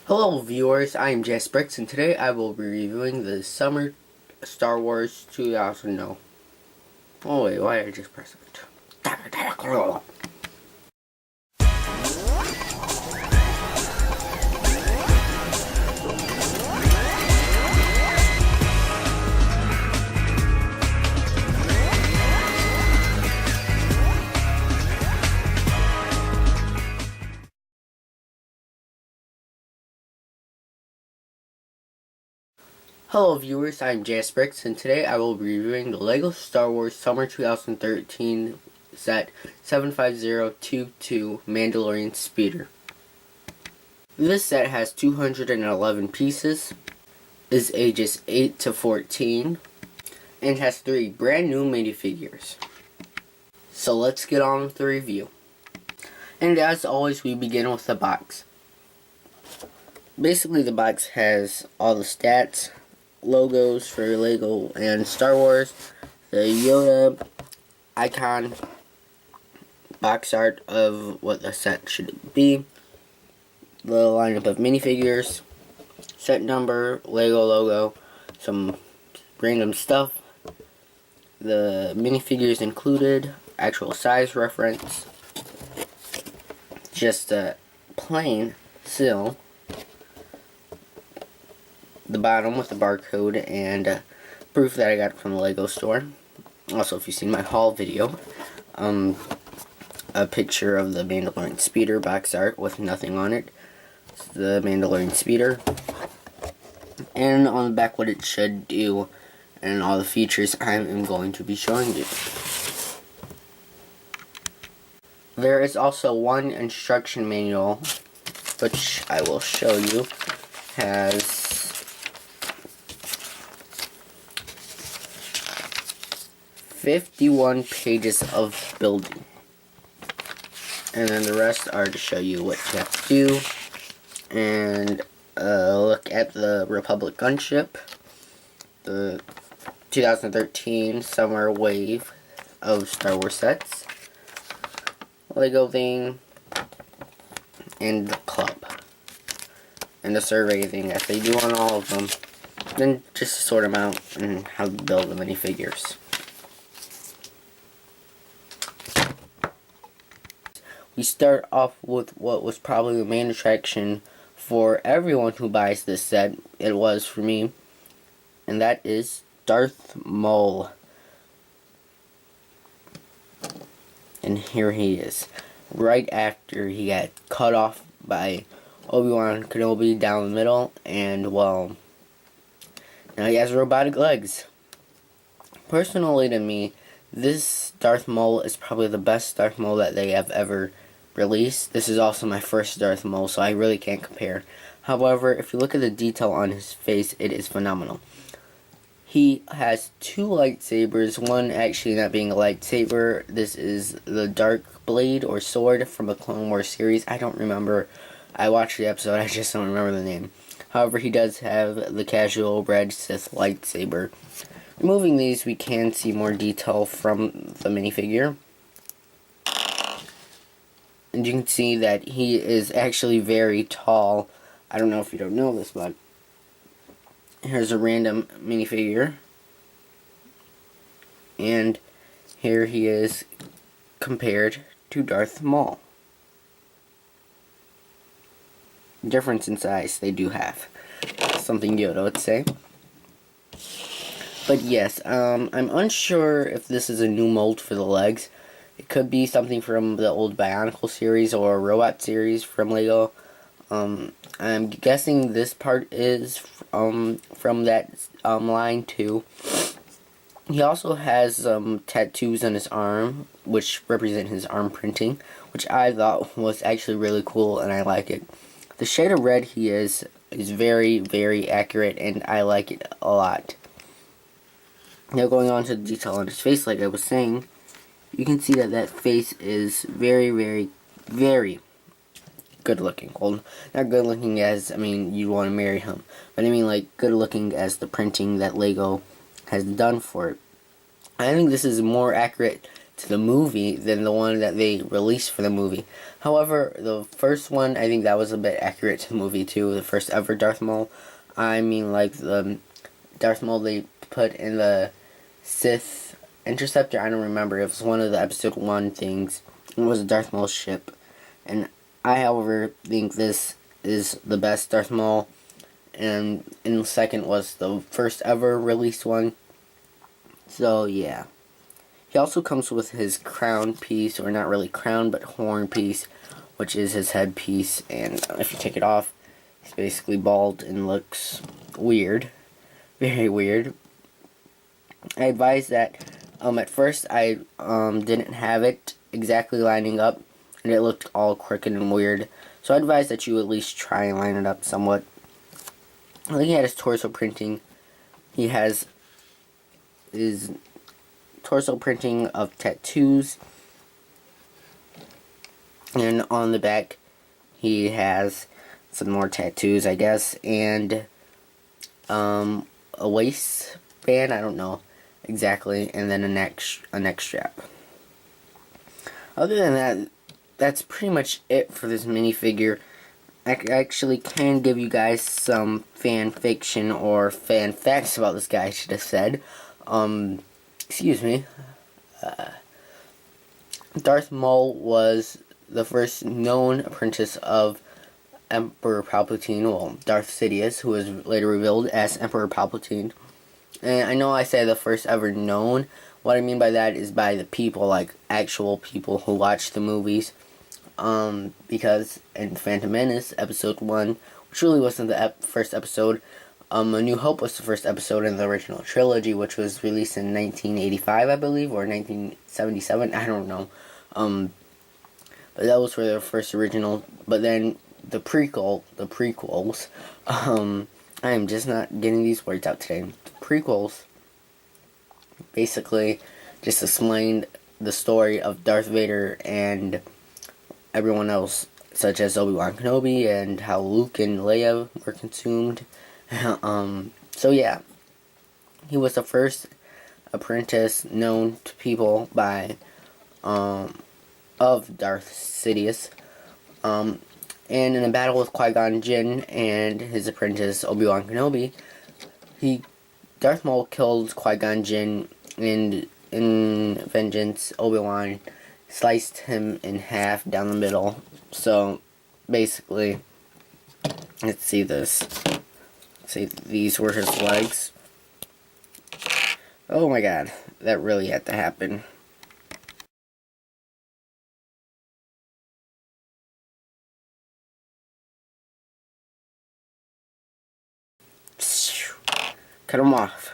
Hello viewers, I am Jasper, and today I will be reviewing the Summer Star Wars 2000. No. Oh wait, why did I just press it? Hello viewers, I am Jasper, and today I will be reviewing the LEGO Star Wars Summer 2013 set 75022 Mandalorian Speeder. This set has 211 pieces, is ages 8 to 14, and has 3 brand new minifigures. So let's get on with the review. And as always, we begin with the box. Basically, the box has all the stats, logos for LEGO and Star Wars, the Yoda icon, box art of what the set should be, the lineup of minifigures, set number, LEGO logo, some random stuff, the minifigures included, actual size reference, just a plain seal, the bottom with the barcode and proof that I got from the LEGO store. Also, if you've seen my haul video, a picture of the Mandalorian Speeder box art with nothing on it. It's the Mandalorian Speeder. And on the back what it should do and all the features I am going to be showing you. There is also one instruction manual, which I will show you, has 51 pages of building, and then the rest are to show you what you have to do, and look at the Republic gunship, the 2013 summer wave of Star Wars sets, LEGO thing, and the club, and the survey thing as they do on all of them, then just to sort them out and how to build the minifigures. We start off with what was probably the main attraction for everyone who buys this set. It was for me, and that is Darth Maul. And here he is, right after he got cut off by Obi-Wan Kenobi down the middle, and well, now he has robotic legs. Personally, to me, this Darth Maul is probably the best Darth Maul that they have ever released. This is also my first Darth Maul, so I really can't compare. However, if you look at the detail on his face, it is phenomenal. He has 2 lightsabers, one actually not being a lightsaber. This is the dark blade or sword from a Clone Wars series. I don't remember. I watched the episode, I just don't remember the name. However, he does have the casual red Sith lightsaber. Removing these, we can see more detail from the minifigure. And you can see that he is actually very tall. I don't know if you don't know this, but here's a random minifigure. And here he is compared to Darth Maul. Difference in size they do have. Something Yoda would say. But yes, I'm unsure if this is a new mold for the legs. It could be something from the old Bionicle series or a robot series from LEGO. I'm guessing this part is from that line too. He also has tattoos on his arm, which represent his arm printing, which I thought was actually really cool, and I like it. The shade of red he is very, very accurate, and I like it a lot. Now going on to the detail on his face, like I was saying, you can see that that face is very, very, very good looking. Well, not good looking as, I mean, you want to marry him. But I mean, like, good looking as the printing that LEGO has done for it. I think this is more accurate to the movie than the one that they released for the movie. However, the first one, I think that was a bit accurate to the movie too. The first ever Darth Maul. I mean, like the Darth Maul they put in the Sith Interceptor. I don't remember. It was one of the episode 1 things. It was a Darth Maul ship. And I, however, think this is the best Darth Maul. And in the second was the first ever released one. So, yeah. He also comes with his crown piece, or not really crown, but horn piece, which is his headpiece. And if you take it off, he's basically bald and looks weird. Very weird. I advise that at first I didn't have it exactly lining up, and it looked all crooked and weird. So I advise that you at least try and line it up somewhat. I think he had his torso printing. He has his torso printing of tattoos. And on the back, he has some more tattoos, I guess. And a waistband, I don't know exactly. And then a neck strap. Other than that, that's pretty much it for this minifigure. I actually can give you guys some fan fiction or fan facts about this guy, I should have said. Excuse me. Darth Maul was the first known apprentice of Emperor Palpatine, well, Darth Sidious, who was later revealed as Emperor Palpatine. And I know I said the first ever known. What I mean by that is by the people, like actual people who watch the movies. Because in Phantom Menace, episode 1, which really wasn't the first episode, A New Hope was the first episode in the original trilogy, which was released in 1985, I believe, or 1977, I don't know. But that was for the first original. But then the prequels, I am just not getting these words out today. The prequels basically just explained the story of Darth Vader and everyone else, such as Obi-Wan Kenobi, and how Luke and Leia were consumed. So yeah, he was the first apprentice known to people by, of Darth Sidious. And in a battle with Qui-Gon Jinn and his apprentice Obi-Wan Kenobi, Darth Maul killed Qui-Gon Jinn, and in vengeance, Obi-Wan sliced him in half down the middle. So basically, let's see this. See, these were his legs. Oh my god, that really had to happen. Cut him off.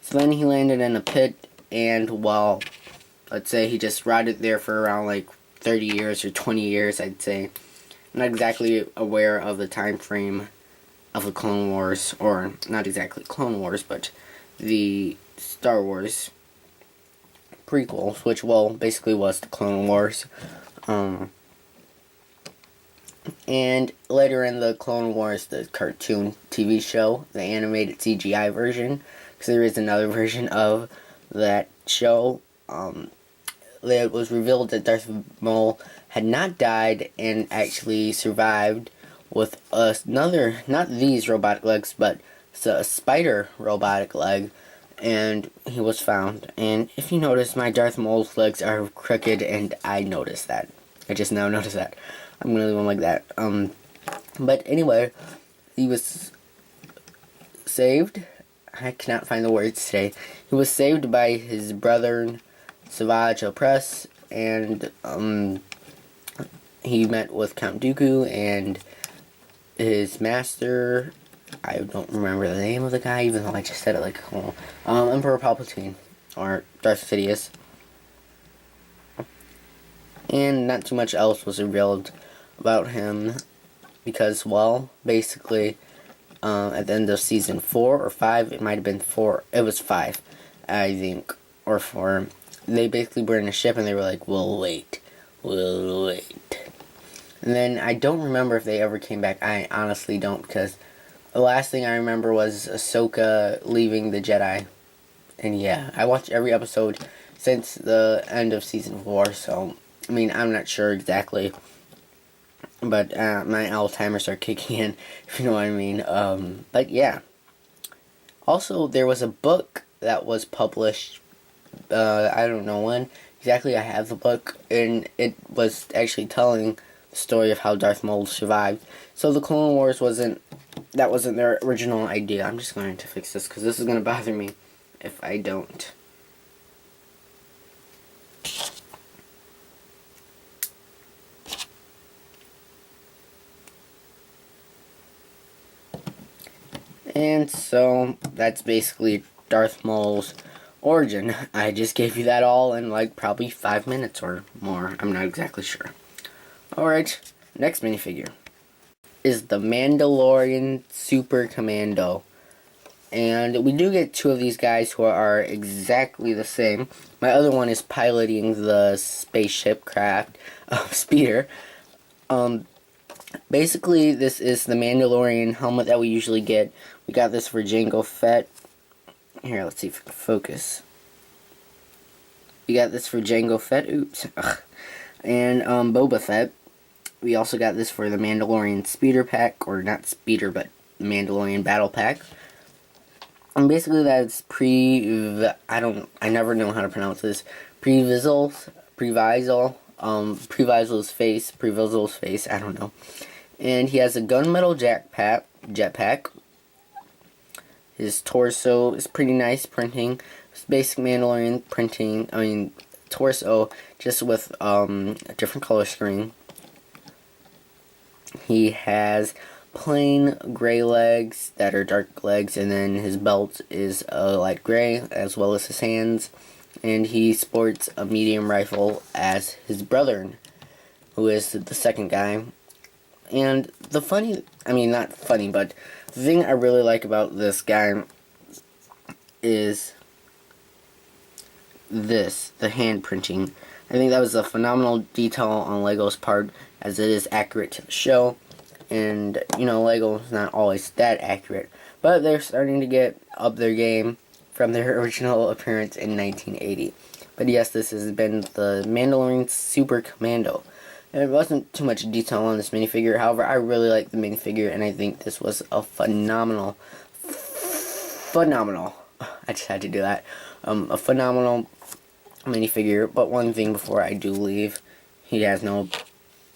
So then he landed in a pit, and well, let's say he just rotted there for around like 30 years or 20 years, I'd say. I'm not exactly aware of the time frame of the Clone Wars, or not exactly Clone Wars, but the Star Wars prequels, which, well, basically was the Clone Wars. And later in the Clone Wars, the cartoon TV show, the animated CGI version, because there is another version of that show, it was revealed that Darth Maul had not died and actually survived with another, not these robotic legs, but a spider robotic leg, and he was found. And if you notice, my Darth Maul's legs are crooked, and I noticed that. I just now noticed that. I'm gonna leave him like that. But anyway, he was saved. I cannot find the words today. He was saved by his brother, Savage Opress, and he met with Count Dooku and his master. I don't remember the name of the guy, even though I just said it like, Emperor Palpatine, or Darth Sidious. And not too much else was revealed about him, because, well, basically, at the end of season 4 or 5, it might have been 4, it was 5, I think, or 4, they basically were in a ship and they were like, we'll wait. And then I don't remember if they ever came back. I honestly don't, because the last thing I remember was Ahsoka leaving the Jedi. And yeah, I watched every episode since the end of season 4. So, I mean, I'm not sure exactly, but my Alzheimer's are kicking in, if you know what I mean. But yeah. Also, there was a book that was published. I don't know when exactly. I have the book, and it was actually telling the story of how Darth Maul survived. So the Clone Wars wasn't their original idea. I'm just going to fix this because this is going to bother me if I don't. And so that's basically Darth Maul's origin. I just gave you that all in like probably 5 minutes or more. I'm not exactly sure. Alright, next minifigure is the Mandalorian Super Commando. And we do get 2 of these guys who are exactly the same. My other one is piloting the spaceship craft Speeder. Basically, this is the Mandalorian helmet that we usually get. We got this for Jango Fett. Here, let's see if I can focus. We got this for Jango Fett. Oops. Ugh. And Boba Fett. We also got this for the Mandalorian Speeder Pack. Or not Speeder, but Mandalorian Battle Pack. And basically that's I never know how to pronounce this. Previsel's face, I don't know. And he has a gunmetal jetpack. His torso is pretty nice printing. It's basic Mandalorian printing, torso, just with a different color screen. He has plain gray legs that are dark legs, and then his belt is light gray, as well as his hands. And he sports a medium rifle as his brother, who is the second guy. And the not funny, but the thing I really like about this guy is the hand printing. I think that was a phenomenal detail on Lego's part, as it is accurate to the show. And, Lego is not always that accurate, but they're starting to get up their game from their original appearance in 1980. But yes, this has been the Mandalorian Super Commando. And it wasn't too much detail on this minifigure, however, I really like the minifigure, and I think this was a phenomenal, I just had to do that, a phenomenal minifigure. But one thing before I do leave, he has no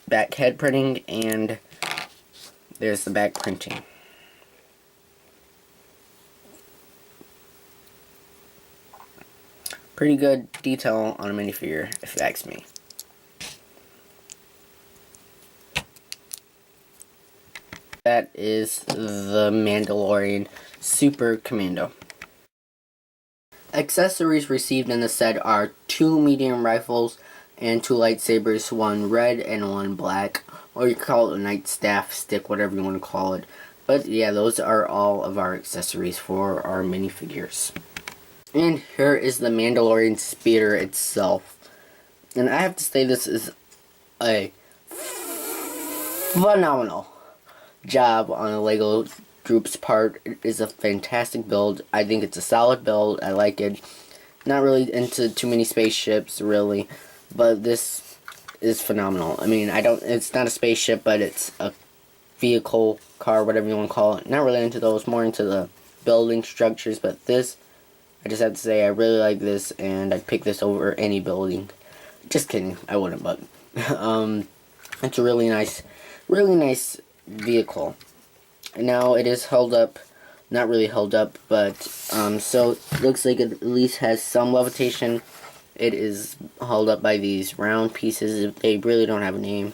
back head printing, and there's the back printing. Pretty good detail on a minifigure, if you ask me. That is the Mandalorian Super Commando. Accessories received in the set are 2 medium rifles and 2 lightsabers, one red and one black, or you call it a night staff, stick, whatever you want to call it. But yeah, those are all of our accessories for our minifigures. And here is the Mandalorian Speeder itself. And I have to say, this is a phenomenal job on the Lego group's part. It is a fantastic build. I think it's a solid build. I like it. Not really into too many spaceships, really, but this is phenomenal. It's not a spaceship, but it's a vehicle, car, whatever you want to call it. Not really into those, more into the building structures, but this, I just have to say, I really like this, and I'd pick this over any building. Just kidding, I wouldn't, but it's a really nice vehicle. Now it is held up, not really held up, but so it looks like it at least has some levitation. It is held up by these round pieces. They really don't have a name.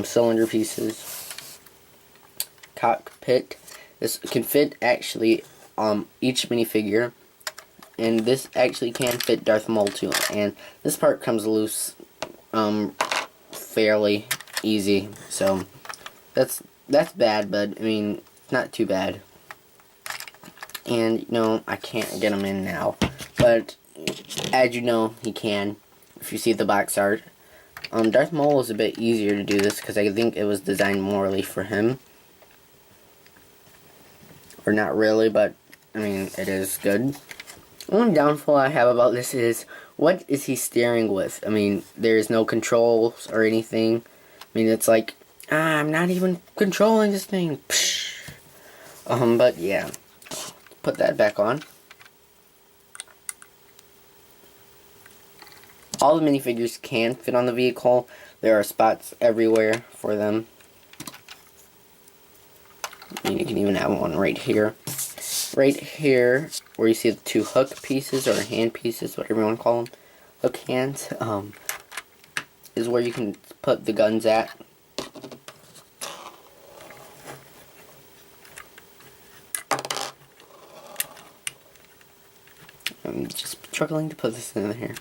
Cylinder pieces. Cockpit. This can fit actually each minifigure. And this actually can fit Darth Maul too. And this part comes loose fairly easy. So that's bad, but not too bad. And I can't get him in now. But as you know, he can. If you see the box art. Darth Maul was a bit easier to do this because I think it was designed morely for him. Or not really, but it is good. One downfall I have about this is what is he steering with? I mean, there's no controls or anything. I mean, it's like, I'm not even controlling this thing. Psh. But yeah, put that back on. All the minifigures can fit on the vehicle. There are spots everywhere for them. And you can even have one right here. Right here, where you see the two hook pieces, or hand pieces, whatever you want to call them, hook hands, is where you can put the guns at. I'm just struggling to put this in here.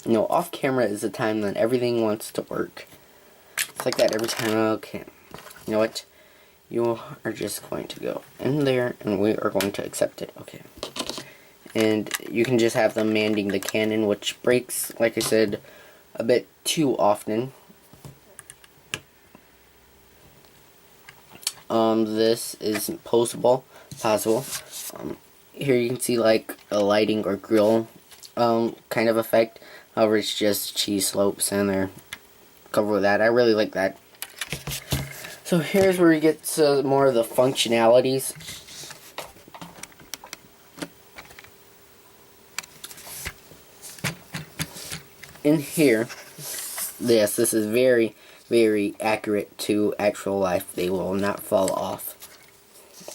You know, off camera is the time that everything wants to work. It's like that every time. Okay, you know what? You are just going to go in there, and we are going to accept it. Okay. And you can just have them manding the cannon, which breaks, like I said, a bit too often. This is possible. Here you can see like a lighting or grill kind of effect. However, it's just cheese slopes, and they're covered with that. I really like that. So here's where you get to more of the functionalities. In here, yes, this is very, very accurate to actual life. They will not fall off.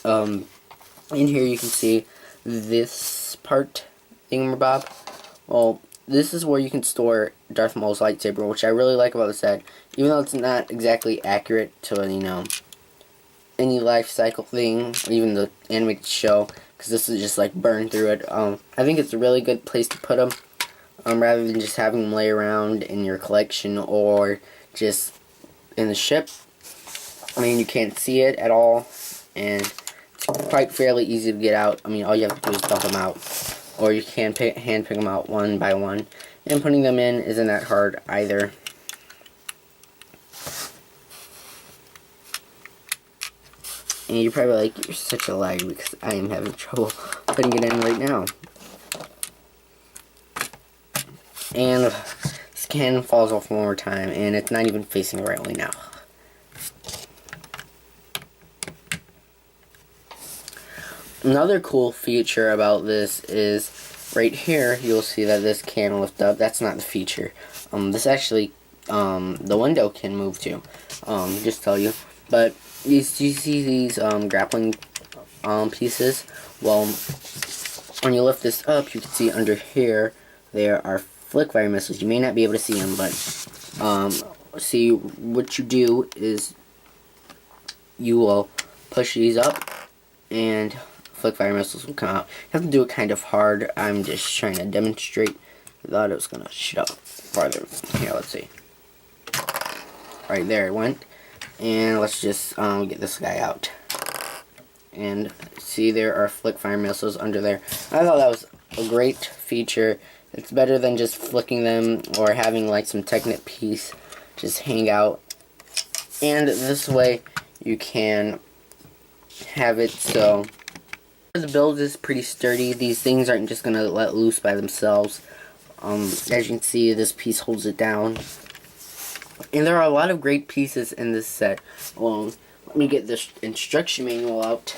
In here you can see this part, thingamabob. Well, this is where you can store Darth Maul's lightsaber, which I really like about the set. Even though it's not exactly accurate to, you know, any life cycle thing, or even the animated show, because this is just like burned through it. I think it's a really good place to put them, rather than just having them lay around in your collection or just in the ship. I mean, you can't see it at all, and it's quite fairly easy to get out. I mean, all you have to do is dump them out, or you can hand pick them out one by one, and putting them in isn't that hard either. And you're probably like, you're such a liar, because I am having trouble putting it in right now. And this cannon falls off one more time, and it's not even facing the right way now. Another cool feature about this is right here, you'll see that this can lift up. That's not the feature. This actually, the window can move too. Just tell you. But you see these grappling pieces? Well, when you lift this up, you can see under here there are flick fire missiles. You may not be able to see them, but see, what you do is you will push these up, and flick fire missiles will come out. You have to do it kind of hard. I'm just trying to demonstrate. I thought it was gonna shoot up farther. Here, let's see. Right there it went. And let's just get this guy out. And see, there are flick fire missiles under there. I thought that was a great feature. It's better than just flicking them or having like some Technic piece just hang out. And this way you can have it so the build is pretty sturdy. These things aren't just going to let loose by themselves. As you can see, this piece holds it down. And there are a lot of great pieces in this set. Well, let me get this instruction manual out.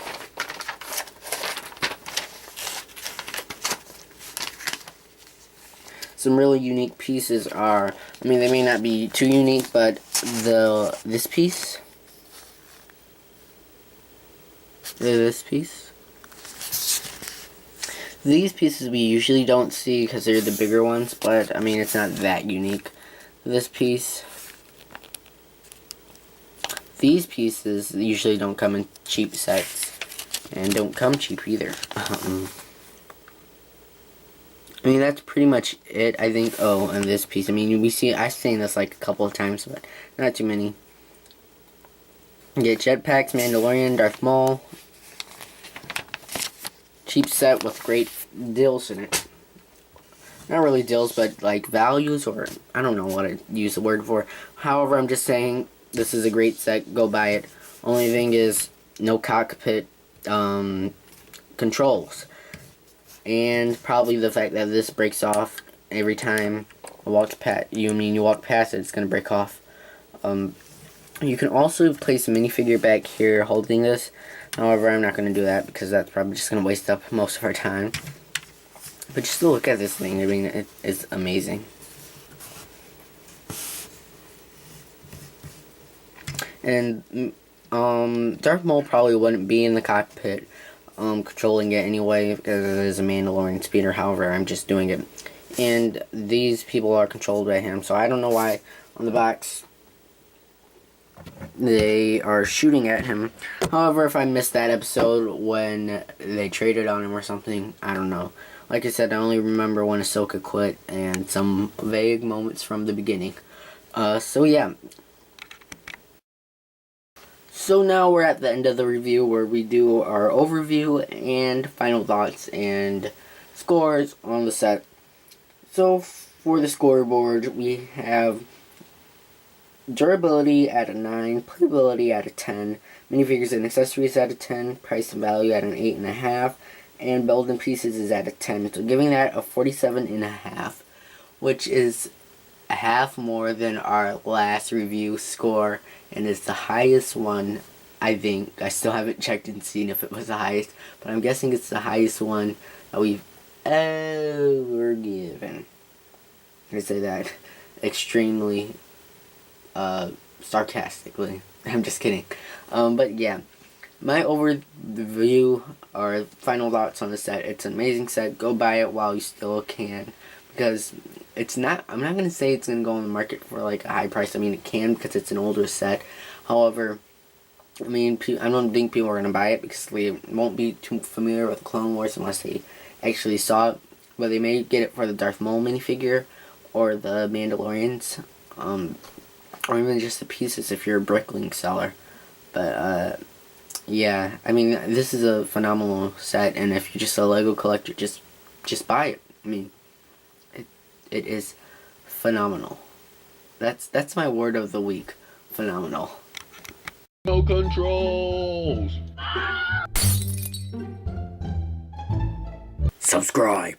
Some really unique pieces are, I mean, they may not be too unique, but this piece, these pieces we usually don't see because they're the bigger ones, but I mean, it's not that unique. This piece, these pieces usually don't come in cheap sets, and don't come cheap either. I mean, that's pretty much it, I think. Oh, and this piece. I mean, I've seen this like a couple of times, but not too many. You get jetpacks, Mandalorian, Darth Maul. Cheap set with great deals in it. Not really deals, but like values, or I don't know what to use the word for. However, I'm just saying this is a great set. Go buy it. Only thing is, no cockpit controls. and probably the fact that this breaks off every time you walk past it, it's gonna break off. You can also place a minifigure back here holding this. However, I'm not gonna do that because that's probably just gonna waste up most of our time. But just look at this thing. I mean, it is amazing. And Darth Maul probably wouldn't be in the cockpit controlling it anyway because it is a Mandalorian Speeder. However, I'm just doing it. And these people are controlled by him, so I don't know why on the box they are shooting at him. However, if I missed that episode when they traded on him or something, I don't know. Like I said, I only remember when Ahsoka quit and some vague moments from the beginning. So yeah. So now we're at the end of the review where we do our overview and final thoughts and scores on the set. So for the scoreboard, we have durability at a 9, playability at a 10, minifigures and accessories at a 10, price and value at an 8.5, and build and pieces is at a 10. So giving that a 47.5, which is a half more than our last review score, and is the highest one, I think. I still haven't checked and seen if it was the highest, but I'm guessing it's the highest one that we've ever given. I say that extremely sarcastically. I'm just kidding. But yeah, my overview or final thoughts on the set. It's an amazing set. Go buy it while you still can, because it's not, I'm not going to say it's going to go on the market for like a high price. I mean, it can because it's an older set. However, I mean, I don't think people are going to buy it because they won't be too familiar with Clone Wars unless they actually saw it. But they may get it for the Darth Maul minifigure or the Mandalorians, or even just the pieces if you're a Brickling seller. But yeah, I mean, this is a phenomenal set, and if you're just a Lego collector, just buy it. I mean, it is phenomenal. That's my word of the week. Phenomenal. No controls. Subscribe.